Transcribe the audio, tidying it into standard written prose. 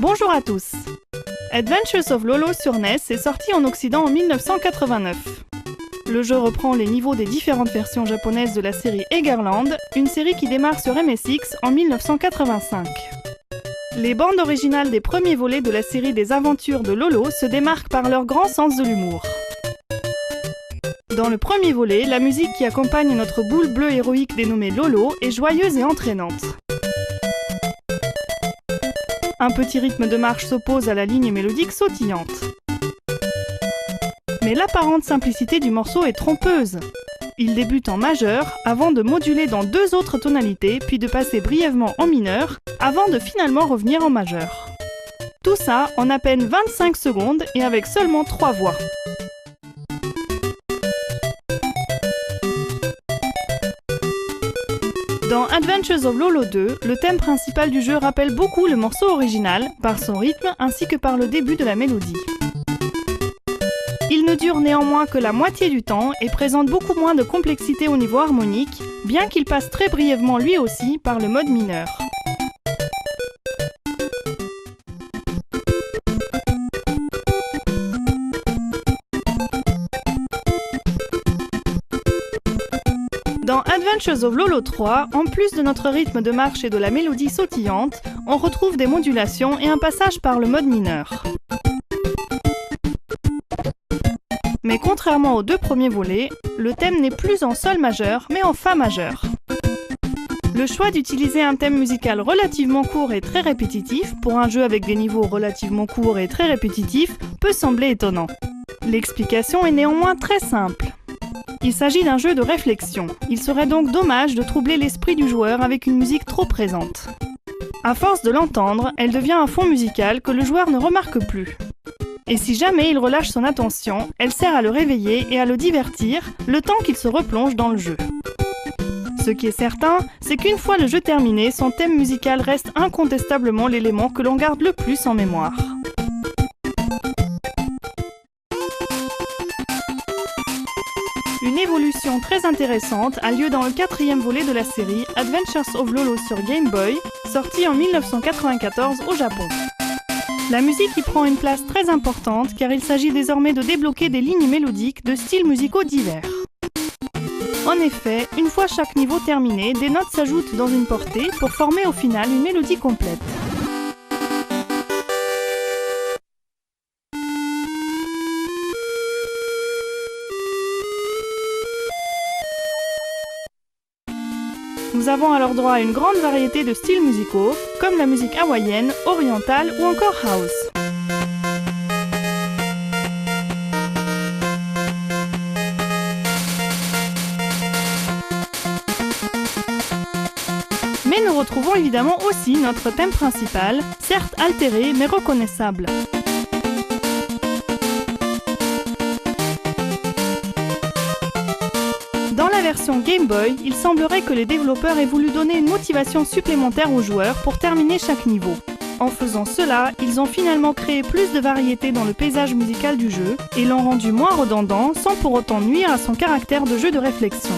Bonjour à tous. Adventures of Lolo sur NES est sorti en Occident en 1989. Le jeu reprend les niveaux des différentes versions japonaises de la série Egerland, une série qui démarre sur MSX en 1985. Les bandes originales des premiers volets de la série des aventures de Lolo se démarquent par leur grand sens de l'humour. Dans le premier volet, la musique qui accompagne notre boule bleue héroïque dénommée Lolo est joyeuse et entraînante. Un petit rythme de marche s'oppose à la ligne mélodique sautillante. Mais l'apparente simplicité du morceau est trompeuse. Il débute en majeur, avant de moduler dans deux autres tonalités, puis de passer brièvement en mineur, avant de finalement revenir en majeur. Tout ça en à peine 25 secondes et avec seulement 3 voix. Dans Adventures of Lolo 2, le thème principal du jeu rappelle beaucoup le morceau original, par son rythme ainsi que par le début de la mélodie. Il ne dure néanmoins que la moitié du temps et présente beaucoup moins de complexité au niveau harmonique, bien qu'il passe très brièvement lui aussi par le mode mineur. Dans Adventures of Lolo 3, en plus de notre rythme de marche et de la mélodie sautillante, on retrouve des modulations et un passage par le mode mineur. Mais contrairement aux deux premiers volets, le thème n'est plus en sol majeur, mais en fa majeur. Le choix d'utiliser un thème musical relativement court et très répétitif, pour un jeu avec des niveaux relativement courts et très répétitifs, peut sembler étonnant. L'explication est néanmoins très simple. Il s'agit d'un jeu de réflexion. Il serait donc dommage de troubler l'esprit du joueur avec une musique trop présente. À force de l'entendre, elle devient un fond musical que le joueur ne remarque plus. Et si jamais il relâche son attention, elle sert à le réveiller et à le divertir, le temps qu'il se replonge dans le jeu. Ce qui est certain, c'est qu'une fois le jeu terminé, son thème musical reste incontestablement l'élément que l'on garde le plus en mémoire. Une évolution très intéressante a lieu dans le quatrième volet de la série Adventures of Lolo sur Game Boy, sorti en 1994 au Japon. La musique y prend une place très importante car il s'agit désormais de débloquer des lignes mélodiques de styles musicaux divers. En effet, une fois chaque niveau terminé, des notes s'ajoutent dans une portée pour former au final une mélodie complète. Nous avons alors droit à une grande variété de styles musicaux, comme la musique hawaïenne, orientale ou encore house. Mais nous retrouvons évidemment aussi notre thème principal, certes altéré mais reconnaissable. Dans la version Game Boy, il semblerait que les développeurs aient voulu donner une motivation supplémentaire aux joueurs pour terminer chaque niveau. En faisant cela, ils ont finalement créé plus de variété dans le paysage musical du jeu et l'ont rendu moins redondant sans pour autant nuire à son caractère de jeu de réflexion.